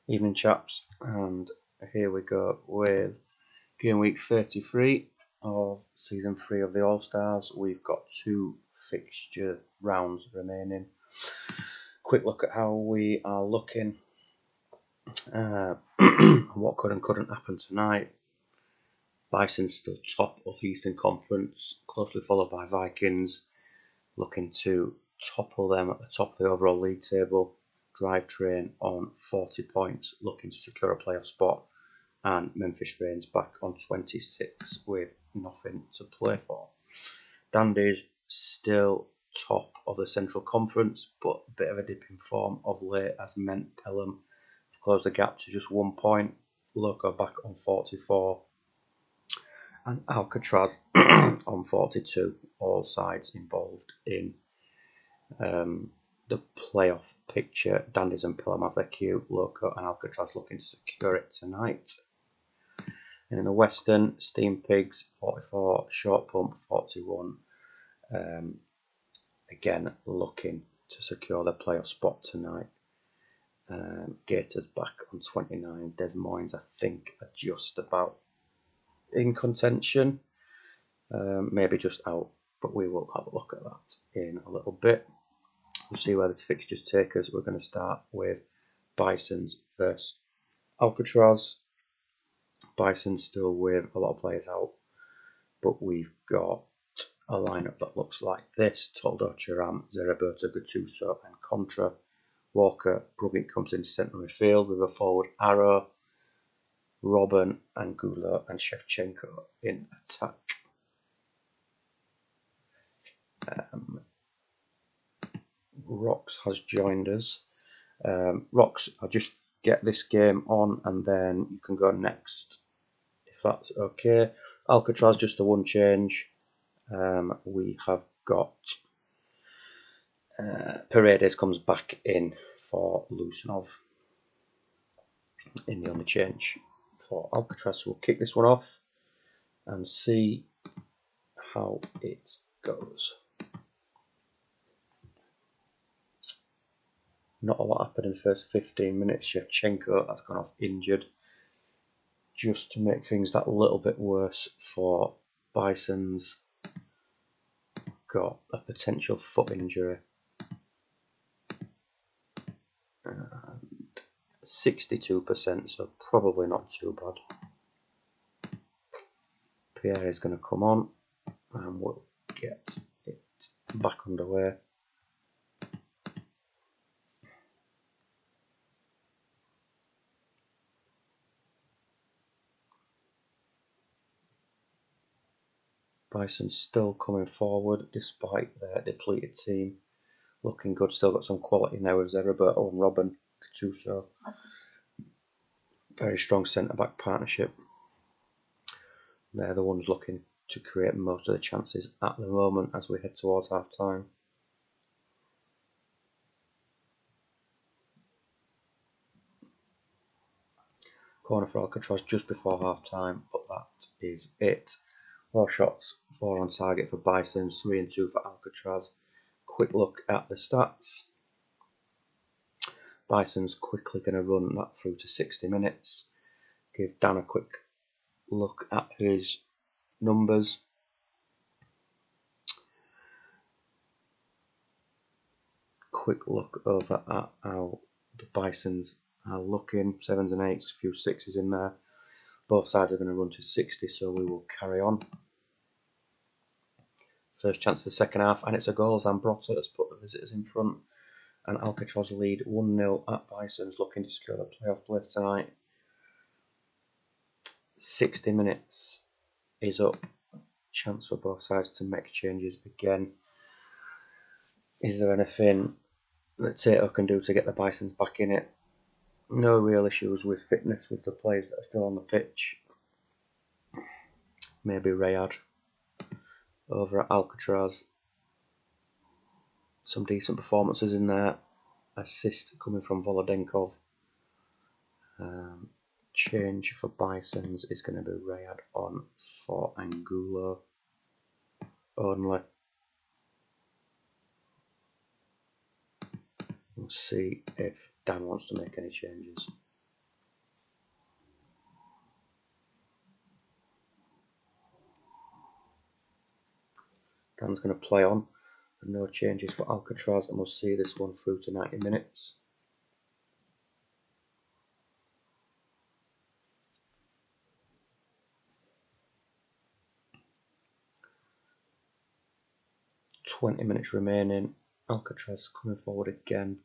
Evening chaps, and here we go with game week 33 of season 3 of the All-Stars. We've got 2 fixture rounds remaining. Quick look at how we are looking, what could and couldn't happen tonight. Bison still top of the Eastern Conference, closely followed by Vikings, looking to topple them at the top of the overall league table. Drivetrain on 40 points, looking to secure a playoff spot, and Memphis Reigns back on 26 with nothing to play for. Dandy's still top of the Central Conference, but a bit of a dip in form of late has meant Pelham have closed the gap to just 1 point. Loco back on 44, and Alcatraz on 42. All sides involved in the playoff picture. Dandies and Pelham have their cue. Loco and Alcatraz looking to secure it tonight. And in the Western, Steam Pigs 44, Short Pump 41. Again, looking to secure their playoff spot tonight. Gators back on 29. Des Moines, I think, are just about in contention. Maybe just out, but we will have a look at that in a little bit. We'll see where the fixtures take us. We're going to start with Bisons versus Alcatraz. Bison still with a lot of players out, but we've got a lineup that looks like this: Toldo, Chiram, Zeraberto, Gattuso, and Contra. Walker, Brugink comes into centre midfield with a forward Arrow, Robin, Angulo, and Shevchenko in attack. Rox has joined us. Rox, I'll just get this game on and then you can go next, if that's okay. Alcatraz, just the one change. We have got Paredes comes back in for Lusanov in the only change for Alcatraz. So we'll kick this one off and see how it goes. Not a lot happened in the first 15 minutes. Shevchenko has gone off injured, just to make things that little bit worse for Bisons. Got a potential foot injury. 62%, so probably not too bad. Pierre is going to come on and we'll get it back underway. Bison still coming forward despite their depleted team. Looking good, still got some quality now with Zeraberto and Robin Gattuso. Very strong centre-back partnership. They're the ones looking to create most of the chances at the moment as we head towards half-time. Corner for Alcatraz just before half-time, but that is it. 4 shots, 4 on target for Bison, 3 and 2 for Alcatraz. Quick look at the stats. Bison's quickly going to run that through to 60 minutes. Give Dan a quick look at his numbers. Quick look over at how the Bisons are looking. 7s and 8s, a few 6s in there. Both sides are going to run to 60, so we will carry on. First chance of the second half, and it's a goal. Zambrotta has put the visitors in front, and Alcatraz lead 1-0 at Bisons, looking to secure the playoff place tonight. 60 minutes is up. Chance for both sides to make changes again. Is there anything that Tato can do to get the Bisons back in it? No real issues with fitness with the players that are still on the pitch. Maybe Rayad over at Alcatraz. Some decent performances in there. Assist coming from Volodenkov. Change for Bisons is going to be Rayad on for Angulo only. We'll see if Dan wants to make any changes. Dan's going to play on. And no changes for Alcatraz, and we'll see this one through to 90 minutes. "20 minutes remaining. Alcatraz coming forward again,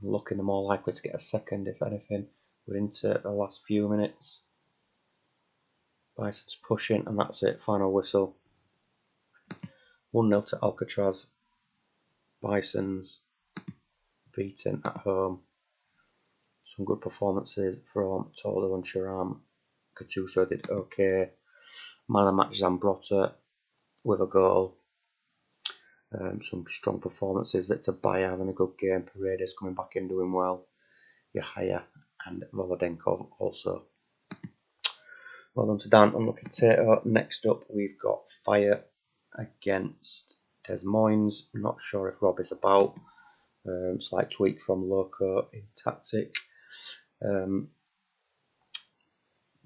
looking the more likely to get a second, if anything. We're into the last few minutes. Bison's pushing, and that's it. Final whistle. 1-0 to Alcatraz. Bison's beaten at home. Some good performances from Tolo and Sharam. Gattuso did okay. Man of the match Zambrotta with a goal. Some strong performances. Victor Bayer having a good game. Paredes coming back in doing well. Yahaya and Volodenkov also. Well done to Dan. Unlucky Tato. Next up, we've got Fire against Des Moines. I'm not sure if Rob is about. Slight tweak from Loco in tactic.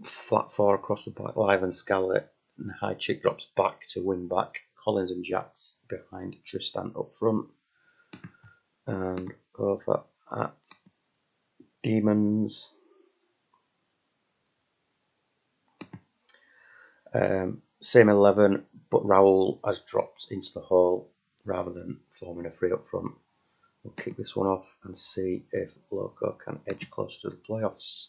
Flat 4 across the back, Live and Scarlett, and High Chick drops back to wing back. Collins and Jacks behind Tristan up front. And over at Demons, same 11, but Raul has dropped into the hole rather than forming a free up front. We'll kick this one off and see if Loco can edge closer to the playoffs.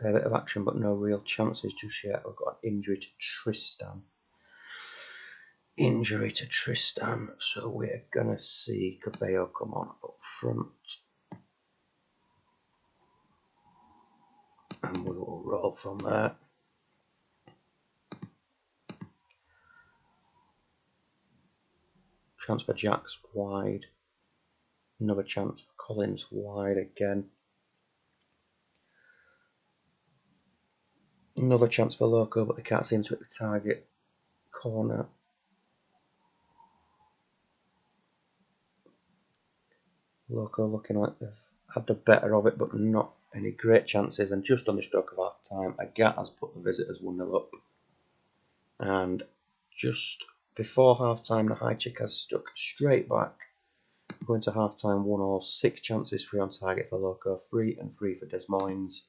Fair bit of action, but no real chances just yet. We've got an injury to Tristan. So we're going to see Cabello come on up front. And we will roll from there. Chance for Jacks wide. Another chance for Collins wide again. Another chance for Loco, but they can't seem to hit the target. Corner. Loco looking like they've had the better of it, but not any great chances. And just on the stroke of half time, Agat has put the visitors 1-0 up. And just before half time, the High Chick has stuck straight back. Going to half time, 1-1, 6 chances free on target for Loco, 3 and 3 for Des Moines.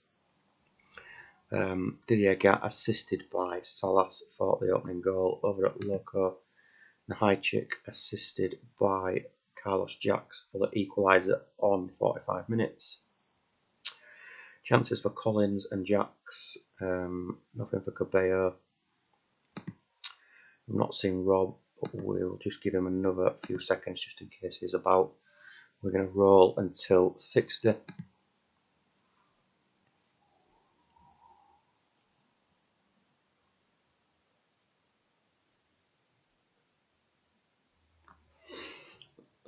Didier Gat, assisted by Salas, for the opening goal over at Loco. The High Chick, assisted by Carlos Jacks for the equaliser on 45 minutes. Chances for Collins and Jacks, nothing for Cabello. I'm not seeing Rob, but we'll just give him another few seconds just in case he's about. We're going to roll until 60.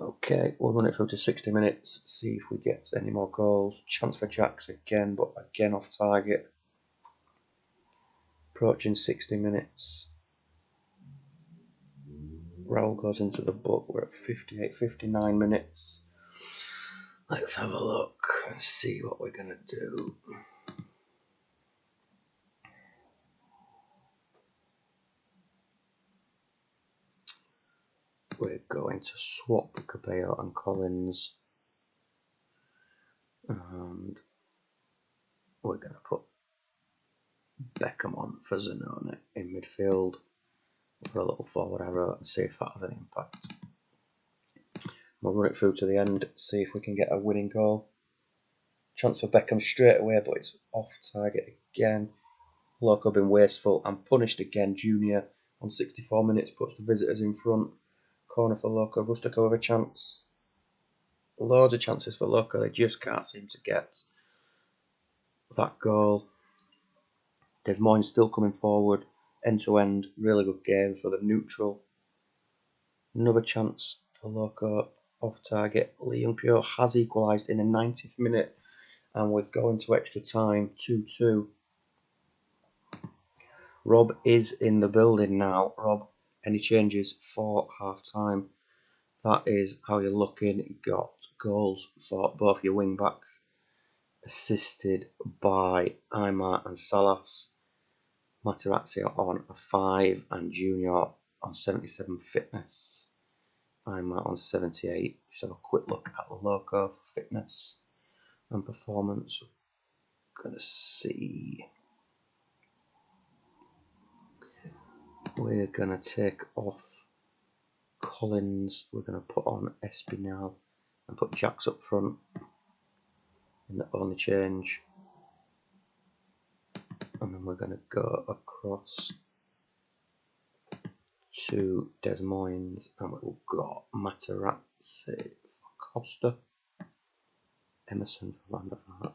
Okay, we'll run it through to 60 minutes, see if we get any more goals. Chance for Jacks again, but again off target. Approaching 60 minutes. Raul goes into the book. We're at 58, 59 minutes. Let's have a look and see what we're going to do. We're going to swap Cabello and Collins. And we're going to put Beckham on for Zanoni in midfield. Put a little forward arrow and see if that has any impact. We'll run it through to the end, see if we can get a winning goal. Chance for Beckham straight away, but it's off target again. Loco been wasteful and punished again. Junior on 64 minutes puts the visitors in front. Corner for Loco. Rustico with a chance. Loads of chances for Loco. They just can't seem to get that goal. Des Moines still coming forward. End to end. Really good game for the neutral. Another chance for Loco. Off target. Lee Young-pyo has equalised in the 90th minute. And we're going to extra time. 2-2. Rob is in the building now. Rob, any changes for half time? that is how you're looking. You got goals for both your wing backs, assisted by Aymar and Salas. Materazzi on a 5 and Junior on 77 fitness. Aymar on 78. Just have a quick look at the logo fitness and performance. Gonna see. We're gonna take off Collins. We're gonna put on Espinal and put Jacks up front in the only change. And then we're gonna go across to Des Moines and we've got Materazzi for Costa, Emerson for Van der Vaart.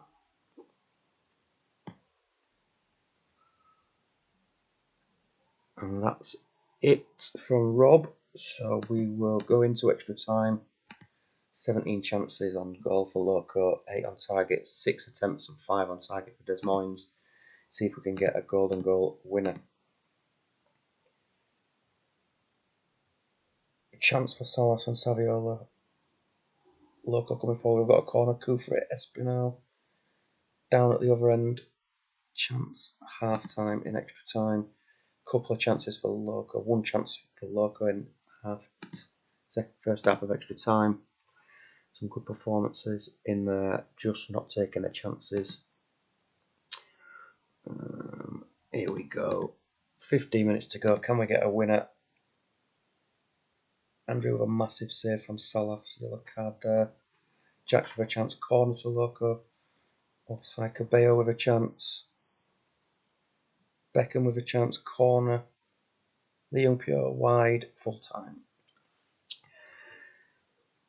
And that's it from Rob. So we will go into extra time. 17 chances on goal for Loco, 8 on target, 6 attempts and 5 on target for Des Moines. See if we can get a golden goal winner. A chance for Salas and Saviola. Loco coming forward. We've got a corner coup for it. Espinal down at the other end. Chance half time in extra time. Couple of chances for Loco. One chance for Loco in first half of extra time. Some good performances in there, just not taking the chances. Here we go. 15 minutes to go. Can we get a winner? Andrew with a massive save from Salas. Yellow card there. Jacks with a chance. Corner to Loco. Offside. Cabello with a chance. Beckham with a chance. Corner. Liam Pure wide. Full time.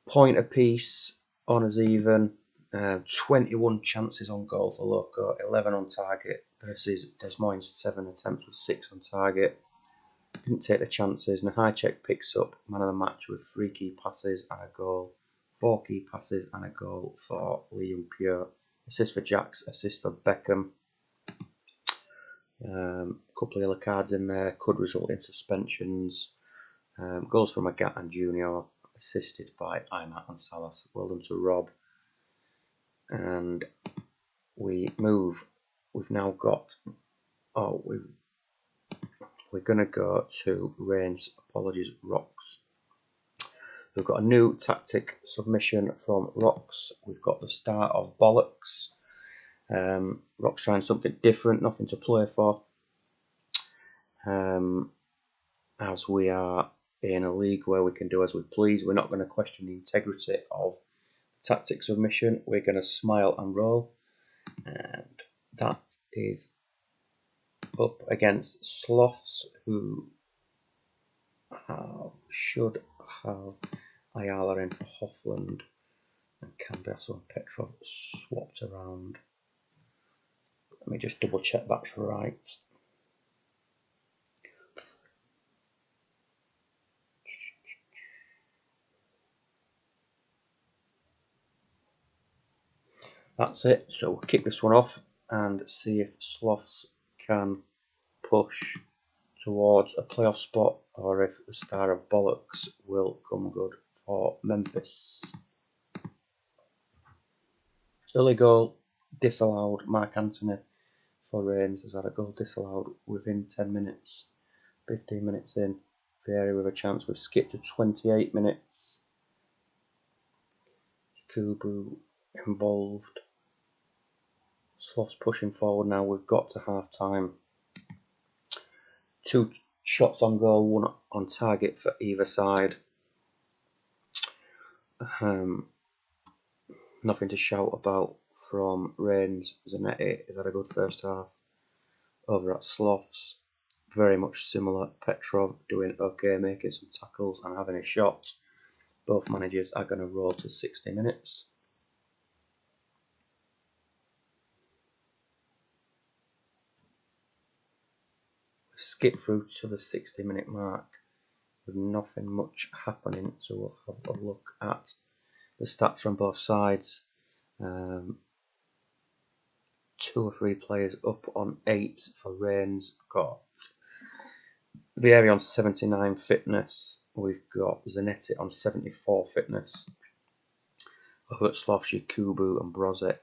Point apiece. Honours even. 21 chances on goal for Loco. 11 on target versus Des Moines 7 attempts with 6 on target. Didn't take the chances. Nahajek picks up man of the match with 3 key passes and a goal. 4 key passes and a goal for Liam Pure. Assist for Jacks, assist for Beckham. Couple of yellow cards in there could result in suspensions. Goals from Agat and Junior, assisted by Aymar and Salas. Well done to Rob. And we move. We've now got. We're going to go to Reigns. Apologies, Rocks. We've got a new tactic submission from Rocks. We've got the start of Bollocks. Rocks trying something different, nothing to play for. As we are in a league where we can do as we please, we're not going to question the integrity of tactic submission. We're going to smile and roll. And that is up against Sloths, who should have Ayala in for Hoffland and Cambiasso and Petrov swapped around. Let me just double check that's right. That's it. So we'll kick this one off and see if Sloths can push towards a playoff spot or if the star of Bollocks will come good for Memphis. Early goal disallowed. Mark Anthony for Reigns has had a goal disallowed within 10 minutes. 15 minutes in, Vieri with a chance. We've skipped to 28 minutes. Kubu involved. Sloths pushing forward now. We've got to half time. 2 shots on goal, 1 on target for either side. Nothing to shout about from Reigns. Zanetti has had a good first half. Over at Sloths, very much similar. Petrov doing okay, making some tackles and having a shot. Both managers are going to roll to 60 minutes. We've skipped through to the 60-minute mark with nothing much happening, so we'll have a look at the stats from both sides. 2 or 3 players up on 8 for Reigns. Got Vieri on 79 fitness. We've got Zanetti on 74 fitness. Over at Slavs, Kubu and Brozek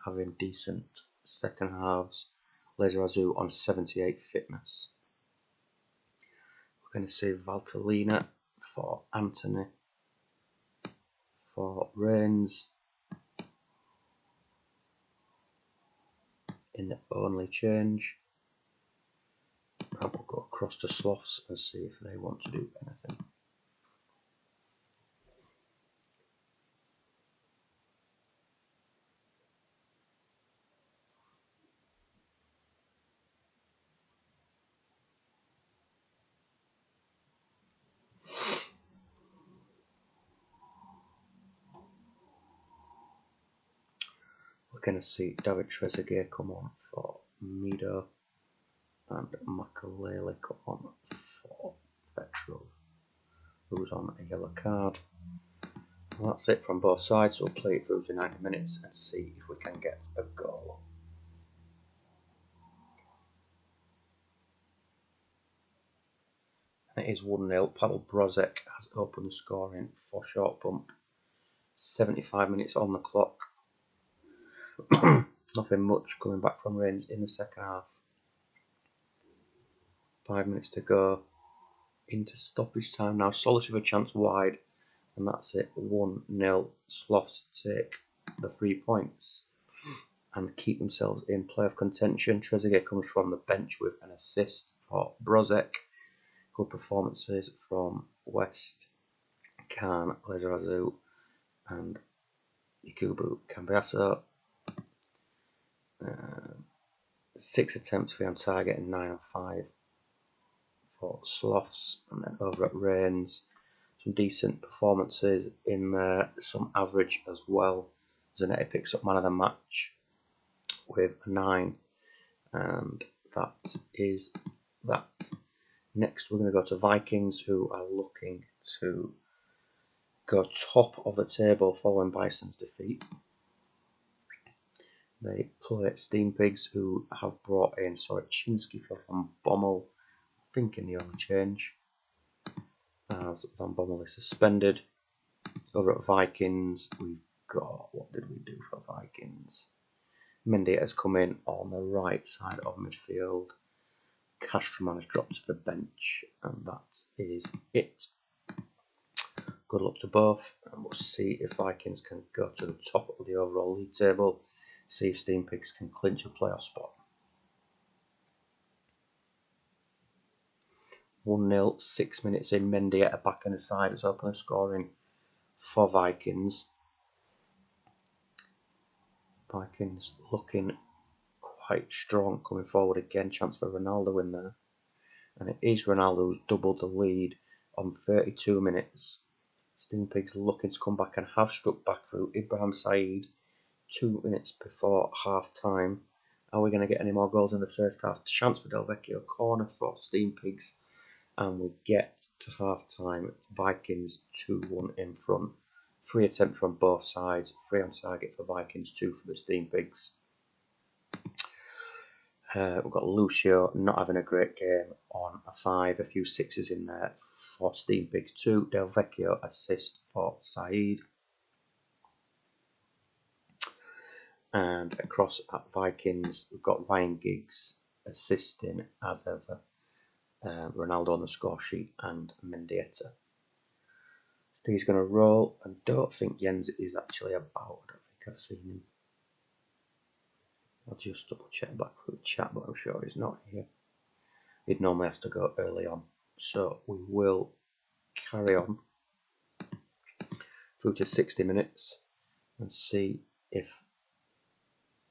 having decent second halves. Laser Azu on 78 fitness. We're going to see Valtellina for Anthony. For Reigns in the only change. And we'll go across to Sloths and see if they want to do anything. We're going to see David Trezeguet come on for Mido and Makalele come on for Petrov, who's on a yellow card. And that's it from both sides. We'll play it through to 90 minutes and see if we can get a goal. And it is 1-0. Pavel Brozek has opened the scoring for Short Pump. 75 minutes on the clock. Nothing much coming back from Reigns in the second half. 5 minutes to go into stoppage time now. Solis with a chance wide, and that's it. 1-0. Sloths take the 3 points and keep themselves in playoff contention. Trezeguet comes from the bench with an assist for Brozek. Good performances from West, Khan, Laser Azu, and Ikubu Cambiasso. 6 attempts for on target and 9 on 5 for Sloths. And then over at Reigns, some decent performances in there, some average as well. Zanetti picks up man of the match with a 9, and that is that. Next, we're going to go to Vikings, who are looking to go top of the table following Bison's defeat. They play Steam Pigs, who have brought in Sorochinsky for Van Bommel, I think in the only change, as Van Bommel is suspended. Over at Vikings, we've got, what did we do for Vikings? Mendy has come in on the right side of midfield. Castroman has dropped to the bench, and that is it. Good luck to both, and we'll see if Vikings can go to the top of the overall league table. See if Steam Pigs can clinch a playoff spot. 1-0, 6 minutes in. Mendy at a back and a side has opened the scoring for Vikings. Vikings looking quite strong coming forward again. Chance for Ronaldo in there. And it is Ronaldo who's doubled the lead on 32 minutes. Steam Pigs looking to come back and have struck back through Ibrahim Said 2 minutes before half time. Are we going to get any more goals in the first half? Chance for Del Vecchio, corner for Steam Pigs. And we get to half time. It's Vikings 2-1 in front. 3 attempts from both sides. 3 on target for Vikings, 2 for the Steam Pigs. We've got Lucio not having a great game on a 5. A few 6s in there for Steam Pigs 2. Del Vecchio assist for Said. And across at Vikings, we've got Ryan Giggs assisting as ever. Ronaldo on the score sheet and Mendieta. Steve's going to roll. I don't think Jens is actually about. I don't think I've seen him. I'll just double check back through the chat, but I'm sure he's not here. It normally has to go early on. So we will carry on through to 60 minutes and see if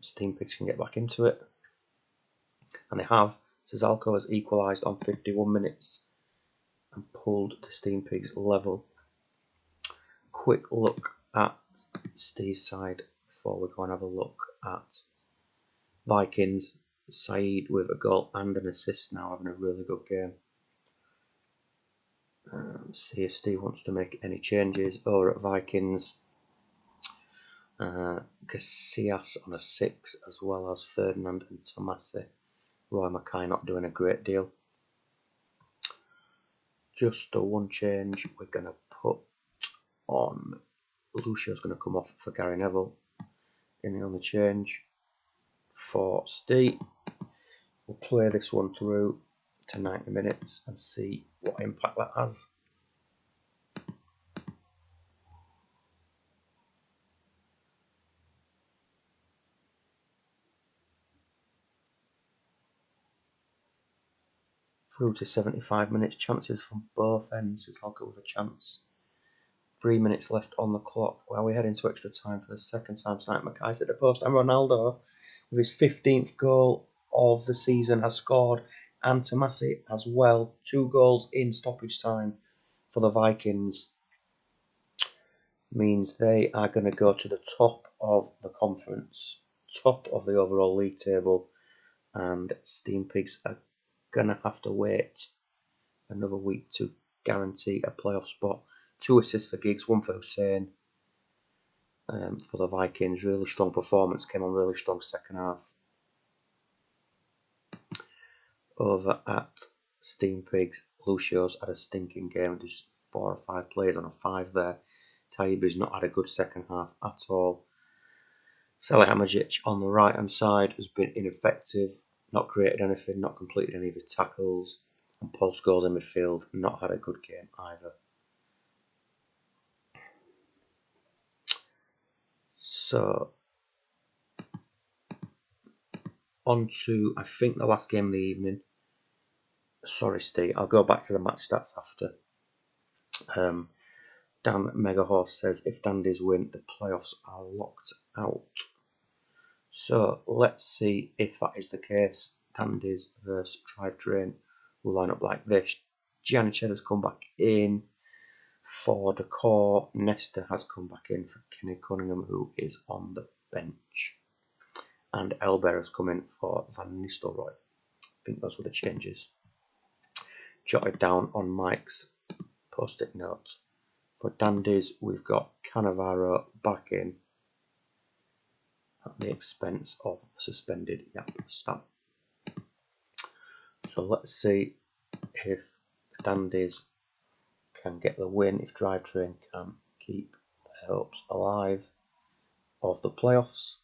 Steam Pigs can get back into it. And they have. Zalko has equalised on 51 minutes and pulled the Steam Pigs level. Quick look at Steve's side before we go and have a look at Vikings. Said with a goal and an assist now, having a really good game. See if Steve wants to make any changes. Over at Vikings, Casillas on a 6, as well as Ferdinand and Tomasi. Roy Mackay not doing a great deal. just the one change. We're going to put on, Lucio's going to come off for Gary Neville in the only change for Steve. We'll play this one through to 90 minutes and see what impact that has. Through to 75 minutes, chances from both ends. It's all good with a chance. 3 minutes left on the clock. Well, we head into extra time for the second time tonight. Mackay's at the post, and Ronaldo, with his 15th goal of the season, has scored, and Tomasi as well. 2 goals in stoppage time for the Vikings. Means they are going to go to the top of the conference, top of the overall league table, and Steam Pigs are going to have to wait another week to guarantee a playoff spot. 2 assists for Giggs, 1 for Hussein. For the Vikings, really strong performance, came on really strong second half. Over at Steam Pigs, Lucio's had a stinking game. There's 4 or 5 players on a 5 there. Taibbi's not had a good second half at all. Salihamidzic on the right hand side has been ineffective, not created anything, not completed any of his tackles. And Paul Scholes in midfield, not had a good game either. So, on to, I think, the last game of the evening. Sorry, Steve, I'll go back to the match stats after. Dan Megahorse says, if Dandies win, the playoffs are locked out. So, let's see if that is the case. Dandies versus Drivetrain will line up like this. Gianni Cheddar's come back in for the core. Nesta has come back in for Kenny Cunningham, who is on the bench. And Elber has come in for Van Nistelrooy. I think those were the changes. Jotted down on Mike's post-it notes. For Dandies, we've got Cannavaro back in at the expense of suspended Yap Stam. So let's see if the Dandies can get the win, if Drivetrain can keep their hopes alive of the playoffs.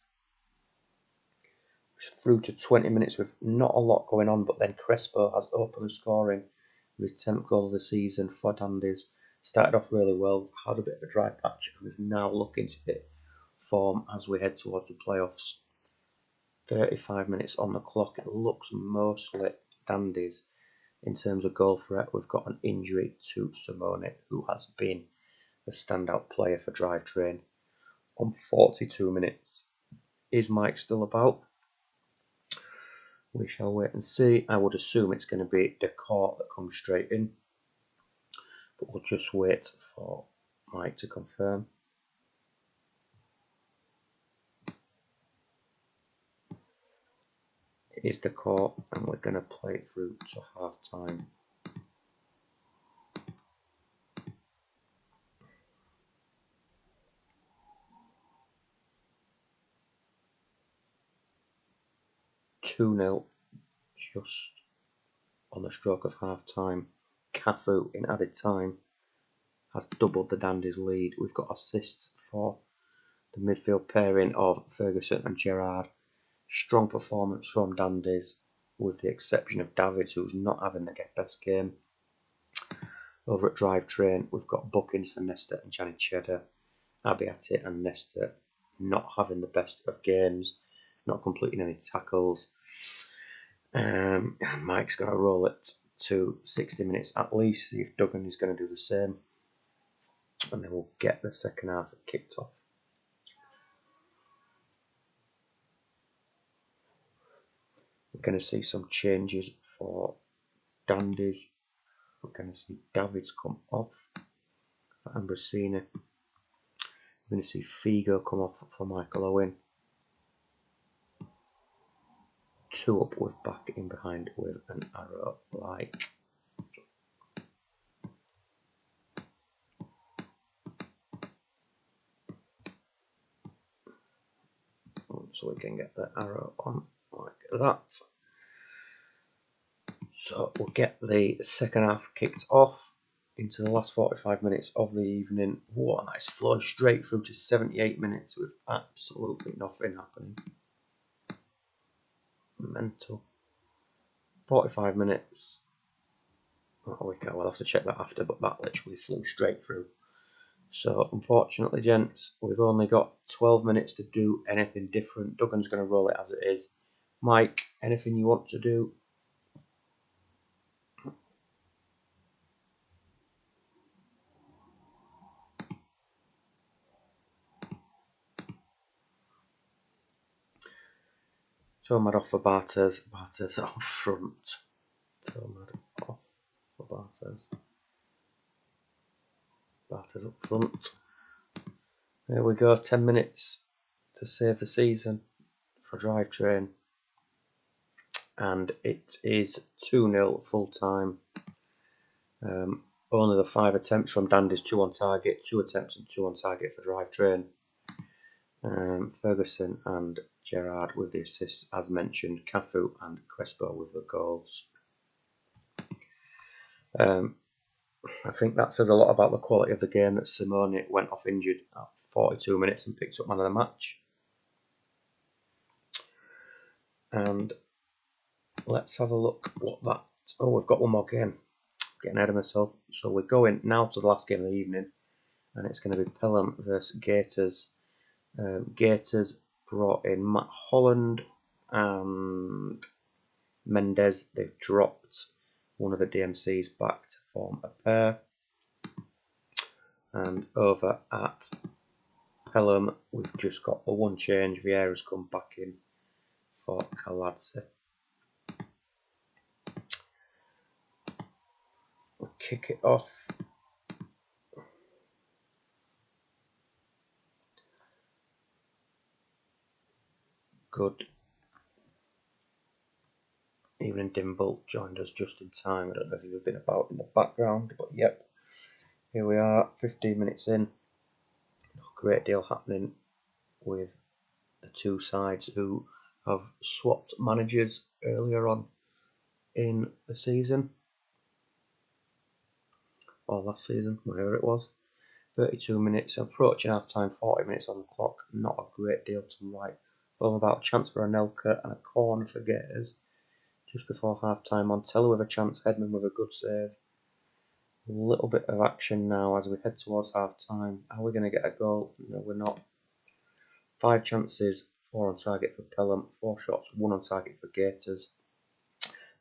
Through to 20 minutes with not a lot going on, but then Crespo has opened the scoring with his 10th goal of the season for Dandies. Started off really well, had a bit of a dry patch, and is now looking to hit form as we head towards the playoffs. 35 minutes on the clock. It looks mostly Dandies in terms of goal threat. We've got an injury to Simone, who has been the standout player for Drivetrain. On 42 minutes, is Mike still about? We shall wait and see. I would assume it's going to be Decor that comes straight in, but we'll just wait for Mike to confirm. It is Decor, and we're going to play it through to half time. (2-0) just on the stroke of half time. Cafu in added time has doubled the Dandies lead. We've got assists for the midfield pairing of Ferguson and Gerrard. Strong performance from Dandies, with the exception of Davids, who's not having the best game. Over at Drivetrain, we've got bookings for Nesta and Gianni Cheddar. Abiati and Nesta not having the best of games, not completing any tackles. And Mike's going to roll it to 60 minutes at least, see if Duggan is going to do the same. And then we'll get the second half kicked off. We're going to see some changes for Dandies. We're going to see Davids come off for Ambrosini. We're going to see Figo come off for Michael Owen. 2 up with back in behind with an arrow like. So we can get the arrow on like that. So we'll get the second half kicked off. into the last 45 minutes of the evening. What a nice flow straight through to 78 minutes with absolutely nothing happening. Mental. 45 minutes. Oh, we'll have to check that after, but that literally flew straight through. So unfortunately, gents, we've only got 12 minutes to do anything different. Duggan's going to roll it as it is. Mike, anything you want to do? Tomad off for Barters. Barters up front. Tomad off for Barters. Barters up front. There we go. 10 minutes to save the season for Drivetrain. And it is 2-0 full time. Only the 5 attempts from Dandy's 2 on target, 2 attempts and 2 on target for Drivetrain. Ferguson and Gerrard with the assists, as mentioned. Cafu and Crespo with the goals. I think that says a lot about the quality of the game that Simone went off injured at 42 minutes and picked up man of the match. And let's have a look what that... Oh, we've got one more game. Getting ahead of myself. So we're going now to the last game of the evening, and it's going to be Pelham versus Gators. Gators brought in Matt Holland and Mendez. They've dropped one of the DMCs back to form a pair. And over at Pelham, we've just got the one change. Vieira's come back in for Kaladze. We'll kick it off. Good evening, Dimble joined us just in time. I don't know if you've been about in the background, but yep, here we are, 15 minutes in. A great deal happening with the two sides who have swapped managers earlier on in the season, or last season, whatever it was. 32 minutes, approaching half time, 40 minutes on the clock. Not a great deal to write home about. Chance for Anelka and a corner for Gators just before half time. Montella with a chance, Edmund with a good save. A little bit of action now as we head towards half time. Are we going to get a goal? No, we're not. 5 chances, 4 on target for Pelham, 4 shots, 1 on target for Gators.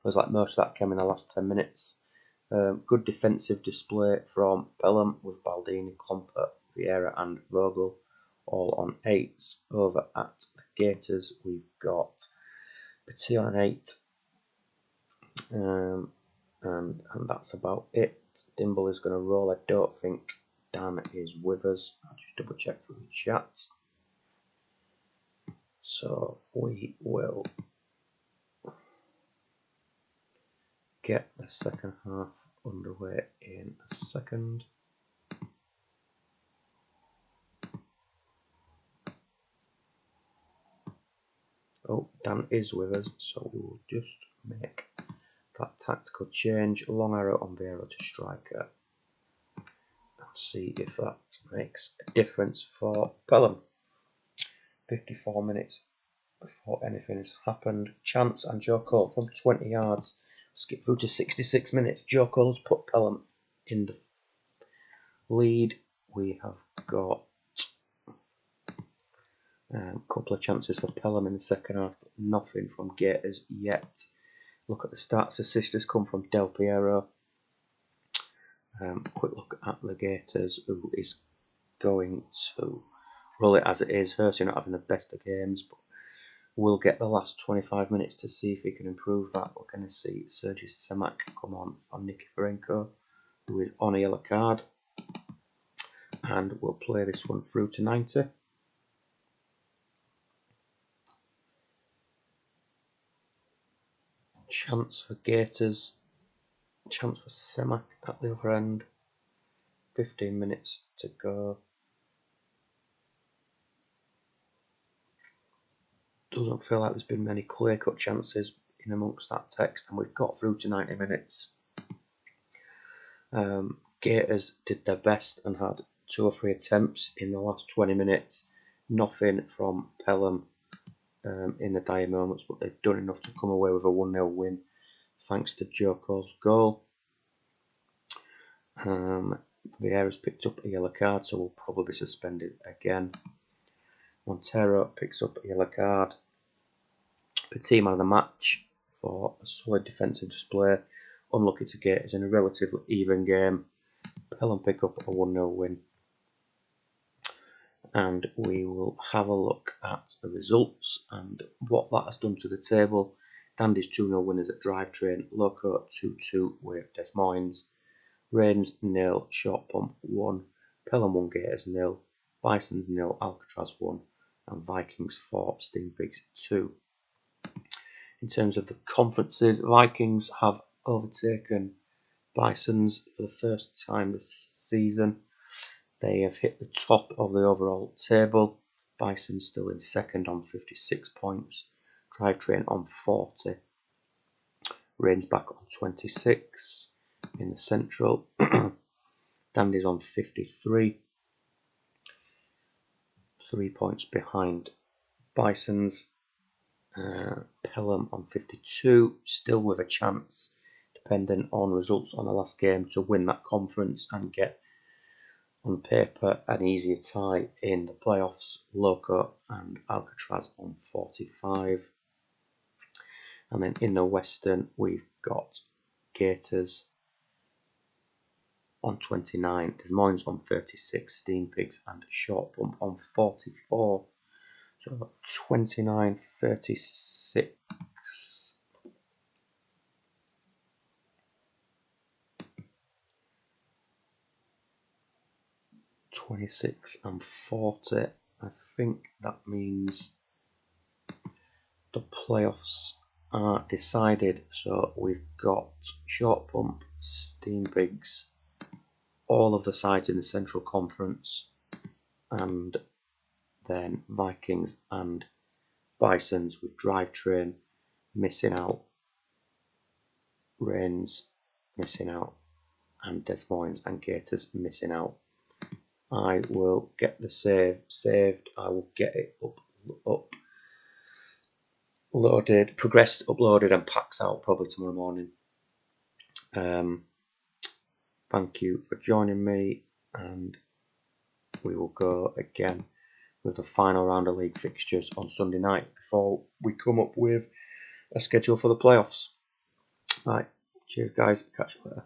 Feels like most of that came in the last 10 minutes. Good defensive display from Pelham with Baldini, Klomper, Vieira and Vogel all on 8s. Over at the Gators, we've got Petit on an 8. And that's about it. Dimble is going to roll. I don't think Dan is with us. I'll just double check for the chat. So we will get the second half underway in a second. Oh, Dan is with us, so we will just make that tactical change. Long arrow on Vieira to striker. Let's see if that makes a difference for Pelham. 54 minutes before anything has happened. Chance and Joe Cole from 20 yards. Skip through to 66 minutes. Joe Cole has put Pelham in the lead. We have got a couple of chances for Pelham in the second half, but nothing from Gators yet. Look at the stats. Assist has come from Del Piero. Quick look at the Gators, who is going to roll it as it is. Hersey not having the best of games, but we'll get the last 25 minutes to see if he can improve that. We're going to see Sergei Semak come on for Nikiforenko, who is on a yellow card. And we'll play this one through to 90. Chance for Gators. Chance for Semak at the other end. 15 minutes to go. Doesn't feel like there's been many clear-cut chances in amongst that text, and we've got through to 90 minutes. Gators did their best and had 2 or 3 attempts in the last 20 minutes. Nothing from Pelham in the dire moments, but they've done enough to come away with a 1-0 win thanks to Joko's goal. Vieira's picked up a yellow card, so will probably be suspended again. Montero picks up a yellow card. The team of the match for a solid defensive display. Unlucky to Gators in a relatively even game. Pelham pick up a 1-0 win. And we will have a look at the results and what that has done to the table. Dandy's 2-0 winners at Drivetrain, Loco 2-2 with Des Moines, Rains 0, Short Pump 1, Pelham 1, Gators 0, Bisons 0, Alcatraz 1, and Vikings 4, Steam Pigs 2. In terms of the conferences, Vikings have overtaken Bisons for the first time this season. They have hit the top of the overall table. Bison still in second on 56 points. Drivetrain on 40. Rains back on 26 in the central. Dandy's on 53. 3 points behind Bisons. Pelham on 52. Still with a chance, depending on results on the last game, to win that conference and get on paper an easier tie in the playoffs. Loco and Alcatraz on 45. And then in the Western we've got Gators on 29, Des Moines on 36, Steam Pigs and Short Pump on 44. So 29, 36. 26 and 40. I think that means the playoffs are decided. So we've got Short Pump, Steam Pigs, all of the sides in the Central Conference, and then Vikings and Bisons with Drivetrain missing out, Rains missing out, and Des Moines and Gators missing out. I will get the save saved. I will get it uploaded, progressed, uploaded, and packs out probably tomorrow morning. Thank you for joining me, and we will go again with the final round of league fixtures on Sunday night before we come up with a schedule for the playoffs. Right, cheers guys, catch you later.